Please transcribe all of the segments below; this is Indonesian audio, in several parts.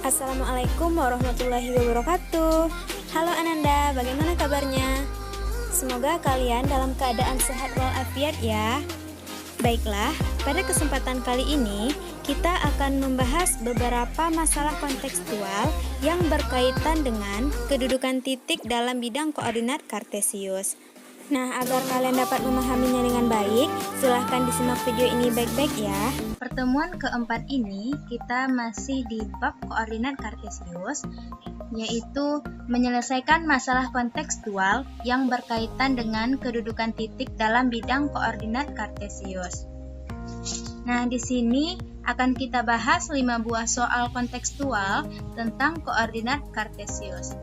Assalamualaikum warahmatullahi wabarakatuh. Halo Ananda, bagaimana kabarnya? Semoga kalian dalam keadaan sehat walafiat ya. Baiklah, pada kesempatan kali ini kita akan membahas beberapa masalah kontekstual yang berkaitan dengan kedudukan titik dalam bidang koordinat kartesius. Nah, agar kalian dapat memahaminya dengan baik, silahkan disimak video ini baik-baik ya. Pertemuan keempat ini kita masih di bab koordinat kartesius, yaitu menyelesaikan masalah kontekstual yang berkaitan dengan kedudukan titik dalam bidang koordinat kartesius. Nah, di sini akan kita bahas 5 buah soal kontekstual tentang koordinat kartesius.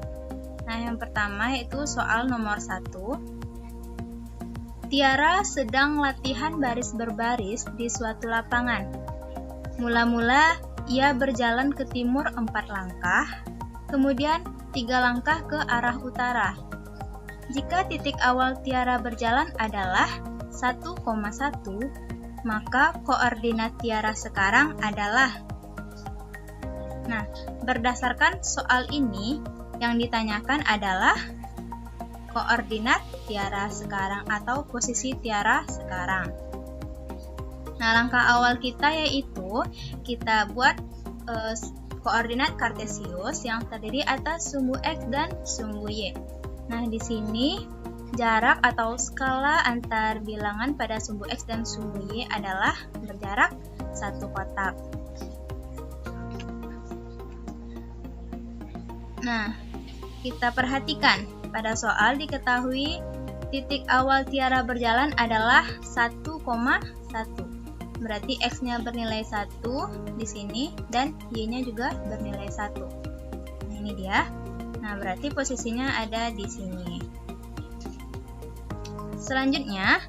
Nah, yang pertama yaitu soal nomor 1. Tiara sedang latihan baris berbaris di suatu lapangan. Mula-mula ia berjalan ke timur 4 langkah, kemudian 3 langkah ke arah utara. Jika titik awal Tiara berjalan adalah 1,1, maka koordinat Tiara sekarang adalah. Nah, berdasarkan soal ini, yang ditanyakan adalah koordinat Tiara sekarang atau posisi Tiara sekarang. Nah, langkah awal kita yaitu kita buat koordinat kartesius yang terdiri atas sumbu X dan sumbu Y. Nah, di sini jarak atau skala antar bilangan pada sumbu X dan sumbu Y adalah berjarak 1 kotak. Nah, kita perhatikan pada soal diketahui titik awal Tiara berjalan adalah 1,1. Berarti X-nya bernilai 1 di sini dan Y-nya juga bernilai 1. Nah, ini dia. Nah, berarti posisinya ada di sini. Selanjutnya,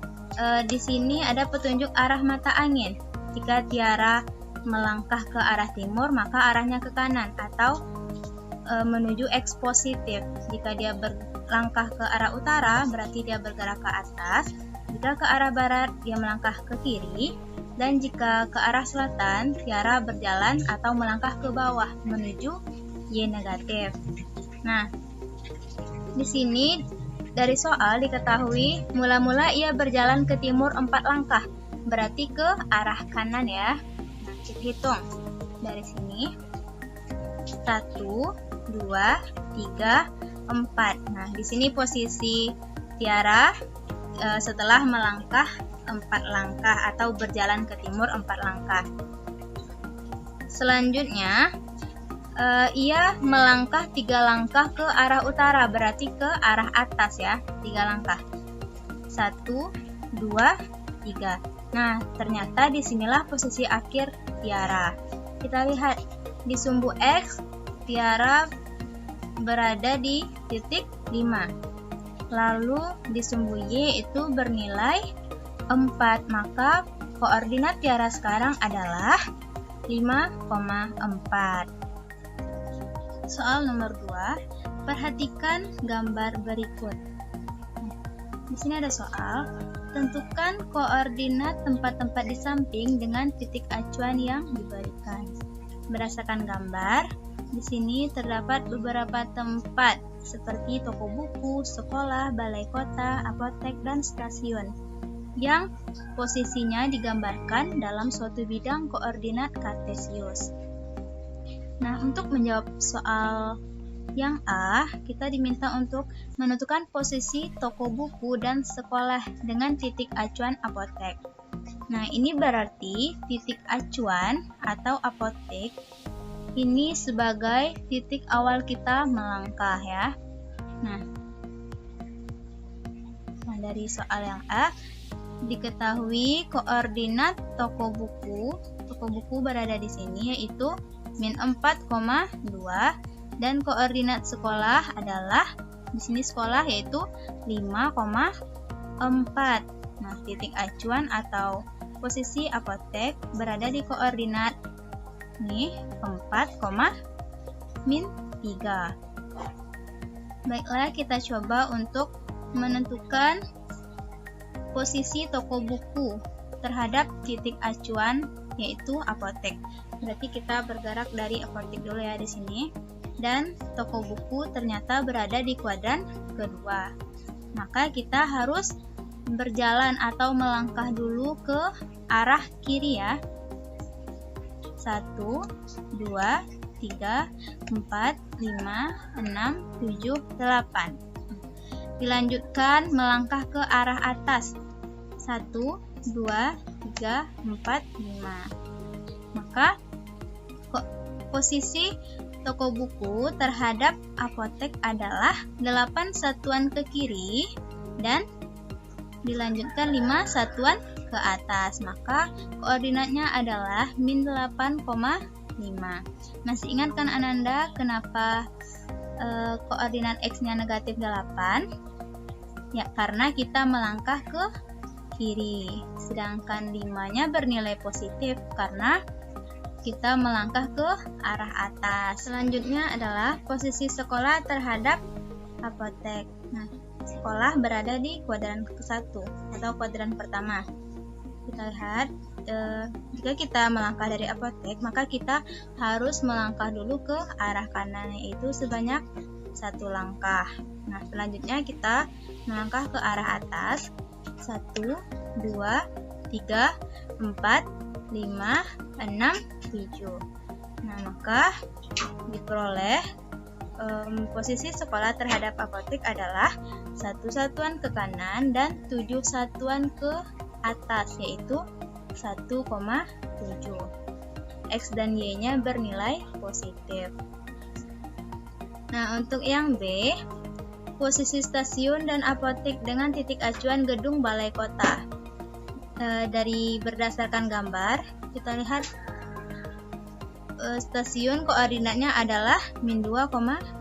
di sini ada petunjuk arah mata angin. Jika Tiara melangkah ke arah timur, maka arahnya ke kanan atau menuju X positif. Jika dia berlangkah ke arah utara, berarti dia bergerak ke atas. Jika ke arah barat, dia melangkah ke kiri. Dan jika ke arah selatan, Tiara berjalan atau melangkah ke bawah menuju Y negatif. Nah, di sini dari soal diketahui mula-mula ia berjalan ke timur 4 langkah, berarti ke arah kanan ya. Nah, kita hitung dari sini 1, 2, 3, 4. Nah, di sini posisi Tiara setelah melangkah 4 langkah atau berjalan ke timur 4 langkah. Selanjutnya, ia melangkah 3 langkah ke arah utara, berarti ke arah atas ya, 3 langkah. 1, 2, 3. Nah, ternyata disinilah posisi akhir Tiara. Kita lihat di sumbu X, Tiara berada di titik 5. Lalu di sumbu Y itu bernilai 4, maka koordinat Tiara sekarang adalah 5,4. Soal nomor 2, perhatikan gambar berikut. Di sini ada soal, tentukan koordinat tempat-tempat di samping dengan titik acuan yang diberikan. Berdasarkan gambar, di sini terdapat beberapa tempat seperti toko buku, sekolah, balai kota, apotek, dan stasiun yang posisinya digambarkan dalam suatu bidang koordinat kartesius. Nah, untuk menjawab soal yang A, kita diminta untuk menentukan posisi toko buku dan sekolah dengan titik acuan apotek. Nah, ini berarti titik acuan atau apotek ini sebagai titik awal kita melangkah ya. Nah, dari soal yang A, diketahui koordinat toko buku berada di sini yaitu -4,2 dan koordinat sekolah adalah di sini sekolah yaitu 5,4. Nah, titik acuan atau posisi apotek berada di koordinat ini 4,-3. Baiklah, kita coba untuk menentukan posisi toko buku terhadap titik acuan yaitu apotek. Berarti kita bergerak dari apotek dulu ya di sini. Dan toko buku ternyata berada di kuadran kedua. Maka kita harus berjalan atau melangkah dulu ke arah kiri ya. 1, 2, 3, 4, 5, 6, 7, 8. Dilanjutkan melangkah ke arah atas. 1, 2, 3, 4, 5. Maka posisi toko buku terhadap apotek adalah 8 satuan ke kiri dan dilanjutkan 5 satuan ke atas. Maka koordinatnya adalah min 8,5. Masih ingat kan Ananda kenapa koordinat X-nya negatif 8? Ya, karena kita melangkah ke kiri. Sedangkan 5-nya bernilai positif karena kita melangkah ke arah atas. Selanjutnya adalah posisi sekolah terhadap apotek. Nah, sekolah berada di kuadran ke-1 atau kuadran pertama. Kita lihat, jika kita melangkah dari apotek, maka kita harus melangkah dulu ke arah kanan, yaitu sebanyak 1 langkah. Nah, selanjutnya kita melangkah ke arah atas. 1, 2, 3, 4, 5, 6, 7. Nah, maka diperoleh posisi sekolah terhadap apotek adalah 1 satuan ke kanan dan 7 satuan ke atas, yaitu 1,7. X dan Y-nya bernilai positif. Nah, untuk yang B, posisi stasiun dan apotek dengan titik acuan gedung balai kota. Dari berdasarkan gambar, kita lihat stasiun koordinatnya adalah min 2,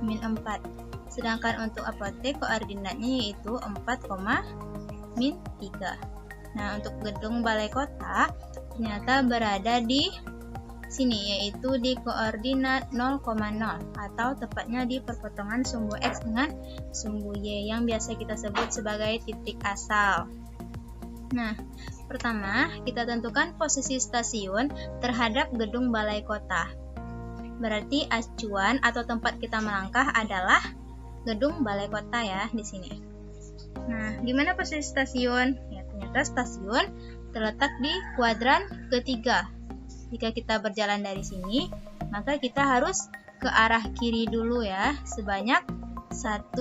min 4. Sedangkan untuk apotek koordinatnya yaitu 4, min 3. Nah, untuk gedung balai kota ternyata berada di sini, yaitu di koordinat 0,0 atau tepatnya di perpotongan sumbu X dengan sumbu Y yang biasa kita sebut sebagai titik asal. Nah, pertama kita tentukan posisi stasiun terhadap gedung balai kota. Berarti acuan atau tempat kita melangkah adalah gedung balai kota ya di sini. Nah, di mana posisi stasiun? Ya, ternyata stasiun terletak di kuadran ketiga. Jika kita berjalan dari sini, maka kita harus ke arah kiri dulu ya, sebanyak 1,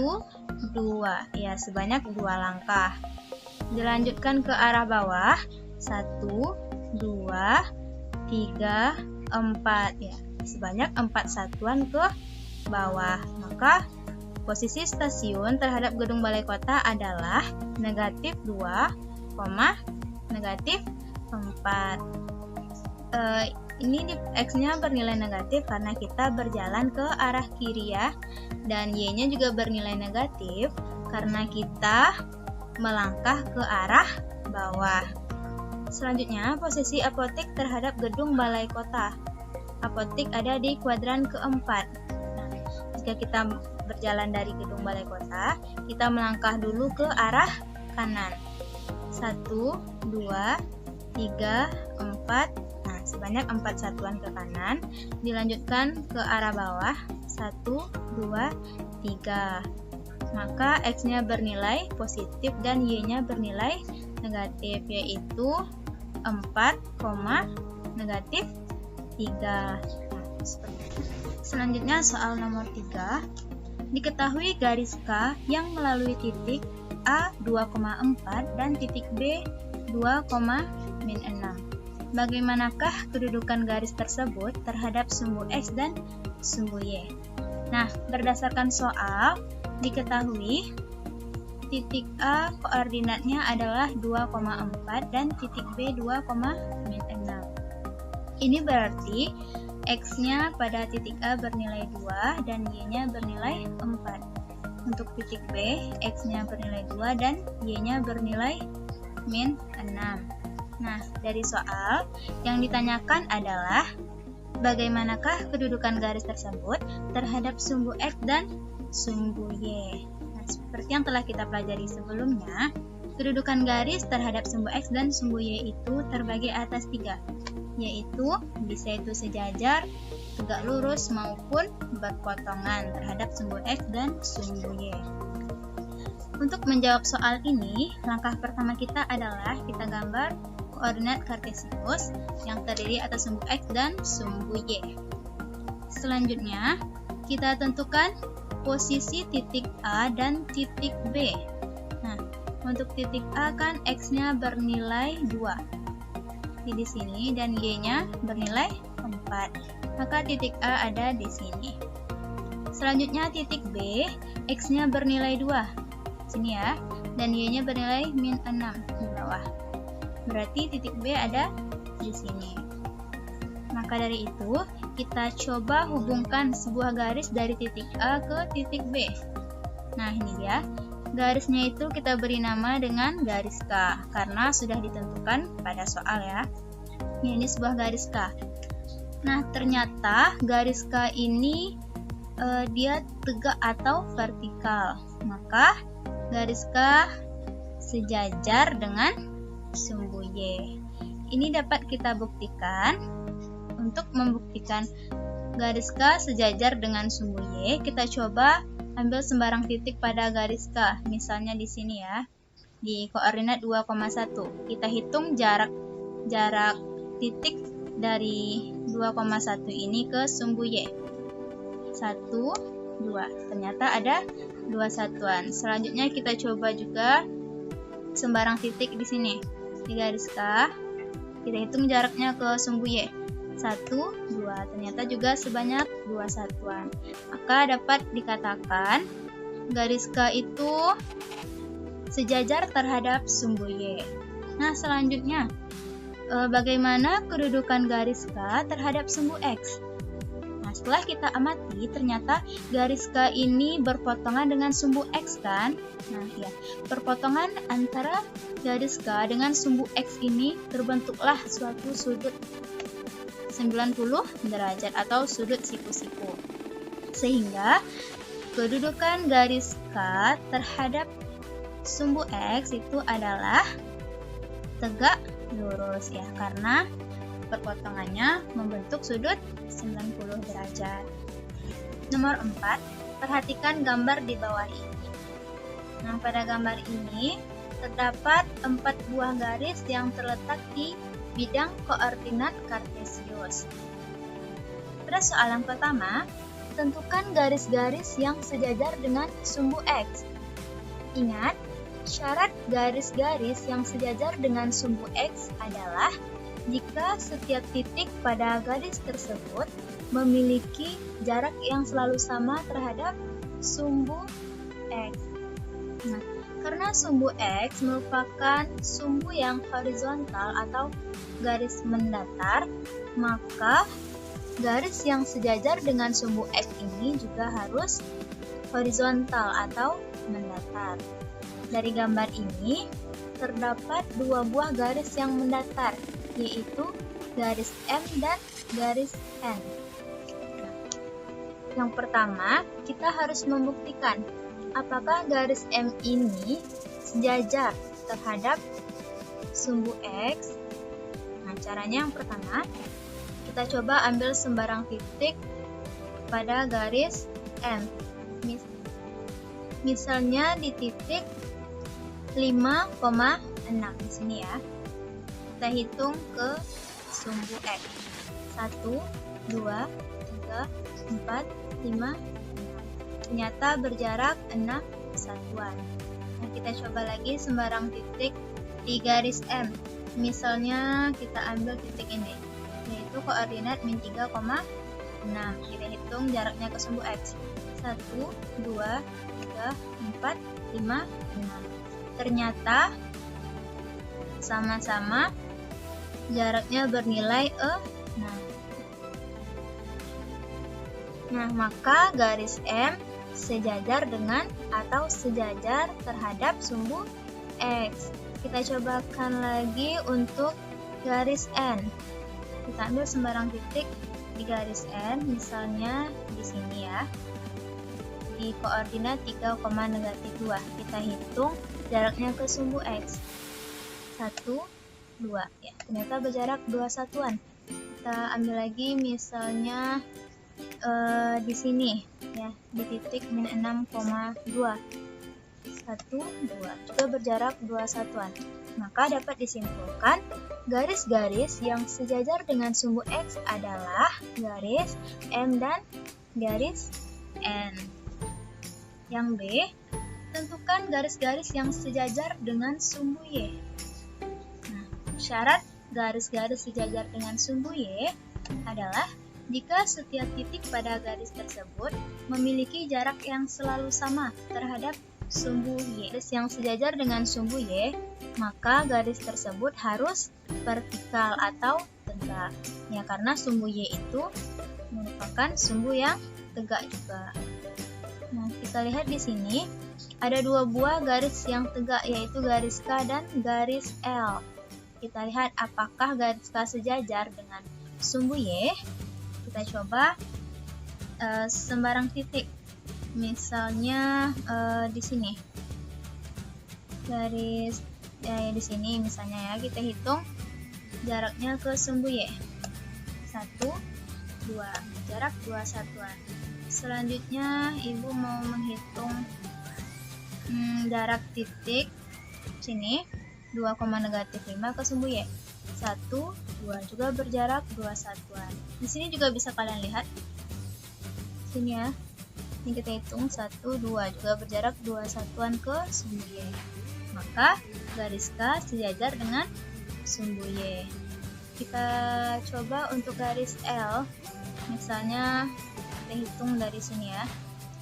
2, ya sebanyak 2 langkah. Dilanjutkan ke arah bawah, 1, 2, 3, 4, ya sebanyak 4 satuan ke bawah. Maka posisi stasiun terhadap gedung balai kota adalah negatif 2, negatif 4. Ini X-nya bernilai negatif karena kita berjalan ke arah kiri ya, dan Y-nya juga bernilai negatif karena kita melangkah ke arah bawah. Selanjutnya, posisi apotek terhadap gedung balai kota. Apotek ada di kuadran keempat. Nah, jika kita berjalan dari gedung balai kota, kita melangkah dulu ke arah kanan. 1, 2, 3, 4. Nah, sebanyak 4 satuan ke kanan. Dilanjutkan ke arah bawah. 1, 2, 3. Maka X-nya bernilai positif dan Y-nya bernilai negatif, yaitu 4, negatif 3. Selanjutnya soal nomor 3. Diketahui garis K yang melalui titik A 2,4 dan titik B 2,-6. Bagaimanakah kedudukan garis tersebut terhadap sumbu X dan sumbu Y? Nah, berdasarkan soal, diketahui titik A koordinatnya adalah 2,4 dan titik B 2,-6. Ini berarti X-nya pada titik A bernilai 2 dan Y-nya bernilai 4. Untuk titik B, X-nya bernilai 2 dan Y-nya bernilai -6. Nah, dari soal yang ditanyakan adalah bagaimanakah kedudukan garis tersebut terhadap sumbu X dan sumbu Y. Nah, seperti yang telah kita pelajari sebelumnya, kedudukan garis terhadap sumbu X dan sumbu Y itu terbagi atas 3. yaitu bisa itu sejajar, tegak lurus maupun berpotongan terhadap sumbu X dan sumbu Y. Untuk menjawab soal ini, langkah pertama kita adalah kita gambar koordinat kartesius yang terdiri atas sumbu X dan sumbu Y. Selanjutnya, kita tentukan posisi titik A dan titik B. Nah, untuk titik A kan X-nya bernilai 2 di sini dan Y-nya bernilai 4. Maka titik A ada di sini. Selanjutnya titik B, X-nya bernilai 2 sini ya, dan Y-nya bernilai -6 di bawah. Berarti titik B ada di sini. Maka dari itu, kita coba hubungkan sebuah garis dari titik A ke titik B. Nah, ini dia. Garisnya itu kita beri nama dengan garis K, karena sudah ditentukan pada soal ya. Ini sebuah garis K. Nah, ternyata garis K ini dia tegak atau vertikal. Maka, garis K sejajar dengan sumbu Y. Ini dapat kita buktikan. Untuk membuktikan garis K sejajar dengan sumbu Y, kita coba ambil sembarang titik pada garis K. Misalnya di sini ya, di koordinat 2,1. Kita hitung jarak titik dari 2,1 ini ke sumbu Y. 1, 2. Ternyata ada 2 satuan. Selanjutnya kita coba juga sembarang titik di sini. Di garis K, kita hitung jaraknya ke sumbu Y. 1, 2. Ternyata juga sebanyak 2 satuan. Maka dapat dikatakan garis K itu sejajar terhadap sumbu Y. Nah, selanjutnya, bagaimana kedudukan garis K terhadap sumbu X? Nah, setelah kita amati, ternyata garis K ini berpotongan dengan sumbu X kan? Nah, ya, perpotongan antara garis K dengan sumbu X ini terbentuklah suatu sudut 90 derajat atau sudut siku-siku. Sehingga kedudukan garis K terhadap sumbu X itu adalah tegak lurus ya, karena perpotongannya membentuk sudut 90 derajat. Nomor 4, perhatikan gambar di bawah ini. Nah, pada gambar ini terdapat 4 buah garis yang terletak di bidang koordinat kartesius. Pada soal yang pertama, tentukan garis-garis yang sejajar dengan sumbu X. Ingat, syarat garis-garis yang sejajar dengan sumbu X adalah jika setiap titik pada garis tersebut memiliki jarak yang selalu sama terhadap sumbu X. Nah, karena sumbu X merupakan sumbu yang horizontal atau garis mendatar, maka garis yang sejajar dengan sumbu X ini juga harus horizontal atau mendatar. Dari gambar ini, terdapat 2 buah garis yang mendatar, yaitu garis M dan garis N. Yang pertama, kita harus membuktikan apakah garis M ini sejajar terhadap sumbu X. Nah, caranya yang pertama, kita coba ambil sembarang titik pada garis M. Misalnya di titik 5,6 di sini ya. Kita hitung ke sumbu X. 1, 2, 3, 4, 5, ternyata berjarak 6 satuan. Nah, kita coba lagi sembarang titik di garis M. Misalnya kita ambil titik ini, yaitu koordinat -3,6. Kita hitung jaraknya ke sumbu X. 1, 2, 3, 4, 5, 6. Ternyata sama-sama jaraknya bernilai 6. Nah, maka garis M sejajar dengan atau sejajar terhadap sumbu X. Kita cobakan lagi untuk garis N. Kita ambil sembarang titik di garis N, misalnya di sini ya, di koordinat 3,-2. Kita hitung jaraknya ke sumbu X. 1, 2. Ya, ternyata berjarak 2 satuan. kita ambil lagi misalnya di sini ya, di titik min 6,2. 1, 2 juga berjarak 2 satuan. Maka dapat disimpulkan garis-garis yang sejajar dengan sumbu X adalah garis M dan garis N. Yang B, tentukan garis-garis yang sejajar dengan sumbu Y. Nah, syarat garis-garis sejajar dengan sumbu Y adalah jika setiap titik pada garis tersebut memiliki jarak yang selalu sama terhadap sumbu Y. Garis yang sejajar dengan sumbu Y, maka garis tersebut harus vertikal atau tegak. Ya, karena sumbu Y itu merupakan sumbu yang tegak juga. Nah, kita lihat di sini ada dua buah garis yang tegak, yaitu garis K dan garis L. Kita lihat apakah garis K sejajar dengan sumbu Y. Kita coba sembarang titik. Misalnya di sini garis ya, di sini misalnya ya, kita hitung jaraknya ke sumbu Y. 1, 2, jarak 2 satuan. Selanjutnya ibu mau menghitung jarak titik sini 2,-5 ke sumbu Y. 1, 2 juga berjarak 2 satuan. Di sini juga bisa kalian lihat sini ya. Ini kita hitung 1, 2 juga berjarak 2 satuan ke sumbu Y. Maka garis K sejajar dengan sumbu Y. Kita coba untuk garis L. Misalnya kita hitung dari sini ya,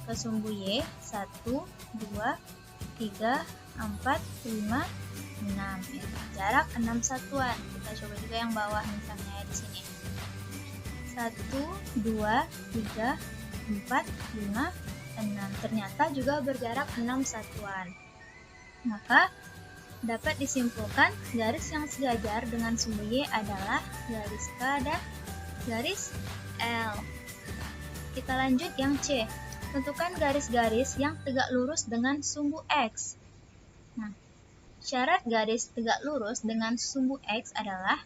ke sumbu Y 1, 2, 3, 4, 5, 6 ya. Jarak 6 satuan. Kita coba juga yang bawah misalnya ya, di sini 1, 2, 3, 4, 5, 6. Ternyata juga berjarak 6 satuan. Maka dapat disimpulkan garis yang sejajar dengan sumbu Y adalah garis K dan garis L. Kita lanjut yang C. Tentukan garis-garis yang tegak lurus dengan sumbu X. Nah, syarat garis tegak lurus dengan sumbu X adalah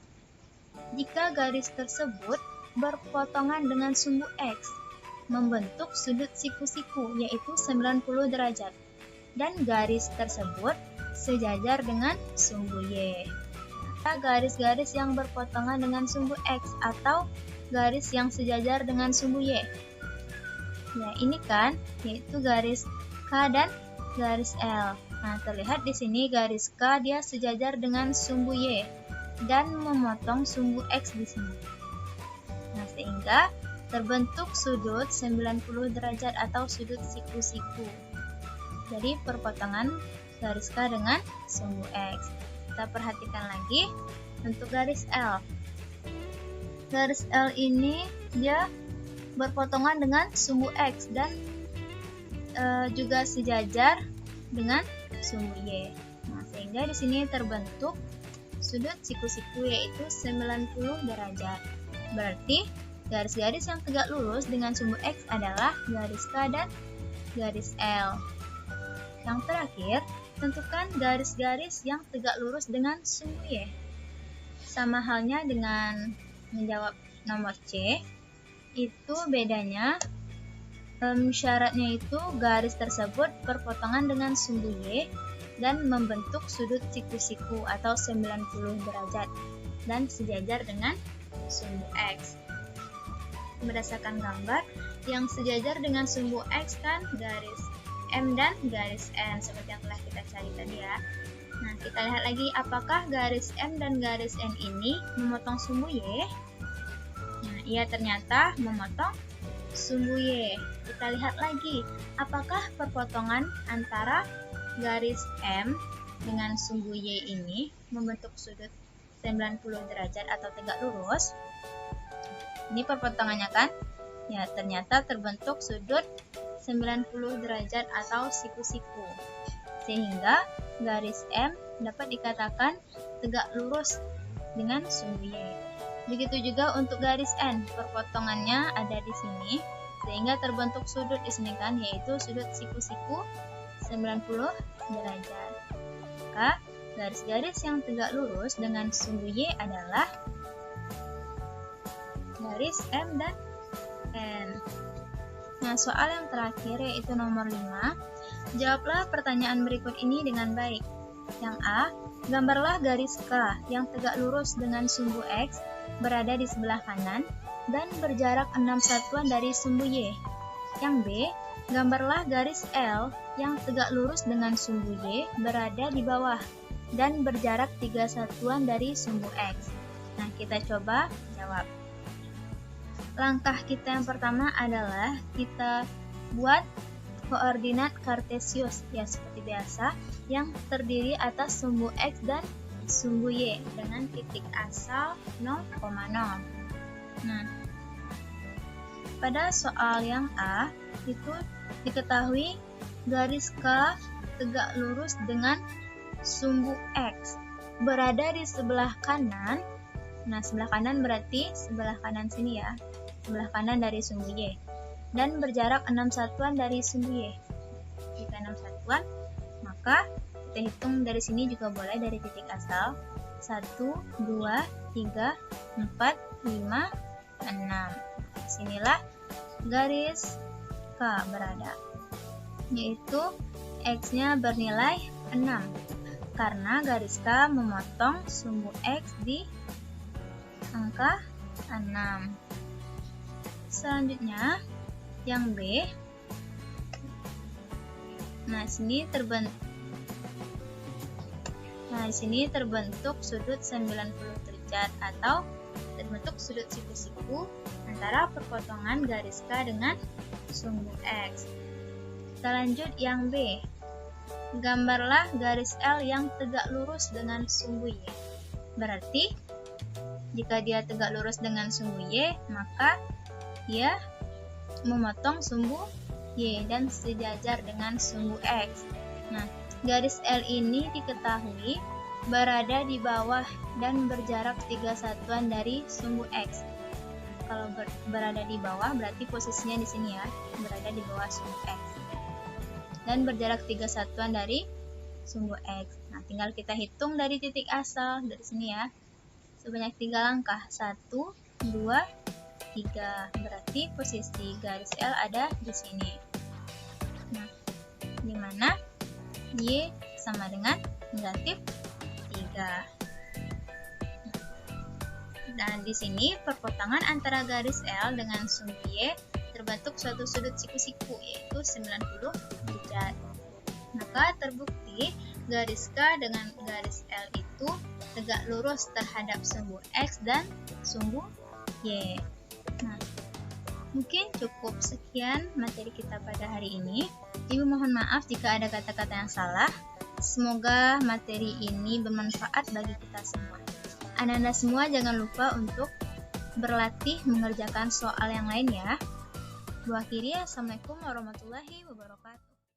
jika garis tersebut berpotongan dengan sumbu X, membentuk sudut siku-siku yaitu 90 derajat, dan garis tersebut sejajar dengan sumbu Y. Garis-garis yang berpotongan dengan sumbu X atau garis yang sejajar dengan sumbu Y. Ya, ini kan yaitu garis K dan garis L. Nah, terlihat di sini garis K dia sejajar dengan sumbu Y dan memotong sumbu X di sini. Nah, sehingga terbentuk sudut 90 derajat atau sudut siku-siku. Jadi perpotongan garis K dengan sumbu X. Kita perhatikan lagi untuk garis L. Garis L ini dia berpotongan dengan sumbu X dan juga sejajar dengan sumbu Y. Nah, sehingga di sini terbentuk sudut siku-siku yaitu 90 derajat. Berarti garis-garis yang tegak lurus dengan sumbu X adalah garis K dan garis L. Yang terakhir, tentukan garis-garis yang tegak lurus dengan sumbu Y. Sama halnya dengan menjawab nomor C, itu bedanya syaratnya itu garis tersebut berpotongan dengan sumbu Y dan membentuk sudut siku-siku atau 90 derajat dan sejajar dengan sumbu X. Berdasarkan gambar, yang sejajar dengan sumbu X kan garis M dan garis N seperti yang telah kita cari tadi ya. Nah, kita lihat lagi apakah garis M dan garis N ini memotong sumbu Y. Nah, ia ternyata memotong sumbu Y. Kita lihat lagi apakah perpotongan antara garis M dengan sumbu Y ini membentuk sudut 90 derajat atau tegak lurus. Ini perpotongannya kan? Ya, ternyata terbentuk sudut 90 derajat atau siku-siku. Sehingga garis M dapat dikatakan tegak lurus dengan sumbu Y. Begitu juga untuk garis N, perpotongannya ada di sini, sehingga terbentuk sudut di sini kan, yaitu sudut siku-siku 90 derajat. Maka garis-garis yang tegak lurus dengan sumbu Y adalah garis M dan N. Nah, soal yang terakhir yaitu nomor 5. Jawablah pertanyaan berikut ini dengan baik. Yang A, gambarlah garis K yang tegak lurus dengan sumbu X berada di sebelah kanan dan berjarak 6 satuan dari sumbu Y. Yang B, gambarlah garis L yang tegak lurus dengan sumbu Y berada di bawah dan berjarak 3 satuan dari sumbu X. Nah, kita coba jawab. Langkah kita yang pertama adalah kita buat koordinat kartesius, ya seperti biasa, yang terdiri atas sumbu X dan sumbu Y dengan titik asal 0,0. Nah, pada soal yang A, itu diketahui garis K tegak lurus dengan sumbu X berada di sebelah kanan. Nah, sebelah kanan berarti sebelah kanan sini ya, sebelah kanan dari sumbu Y, dan berjarak 6 satuan dari sumbu Y. Jika 6 satuan, maka kita hitung dari sini juga boleh dari titik asal 1, 2, 3, 4, 5, 6. Sinilah garis K berada, yaitu X-nya bernilai 6 karena garis K memotong sumbu X di angka 6. Selanjutnya yang B. Nah, sini terbentuk sudut 90 derajat atau terbentuk sudut siku-siku antara perpotongan garis K dengan sumbu X. Kita lanjut yang B. Gambarlah garis L yang tegak lurus dengan sumbu Y. Berarti jika dia tegak lurus dengan sumbu Y, maka dia memotong sumbu Y dan sejajar dengan sumbu X. Nah, garis L ini diketahui berada di bawah dan berjarak 3 satuan dari sumbu X. Kalau berada di bawah berarti posisinya di sini ya, berada di bawah sumbu X. Dan berjarak 3 satuan dari sumbu X. Nah, tinggal kita hitung dari titik asal dari sini ya. Sebanyak 3 langkah. 1, 2, 3. Berarti posisi garis L ada di sini. Nah, di mana Y sama dengan negatif 3. Dan di sini perpotongan antara garis L dengan sumbu Y terbentuk suatu sudut siku-siku yaitu 90 derajat. Maka terbukti garis K dengan garis L itu tegak lurus terhadap sumbu X dan sumbu Y. Nah, mungkin cukup sekian materi kita pada hari ini. Ibu mohon maaf jika ada kata-kata yang salah. Semoga materi ini bermanfaat bagi kita semua. Anda semua jangan lupa untuk berlatih mengerjakan soal yang lain ya. Akhiri, assalamualaikum warahmatullahi wabarakatuh.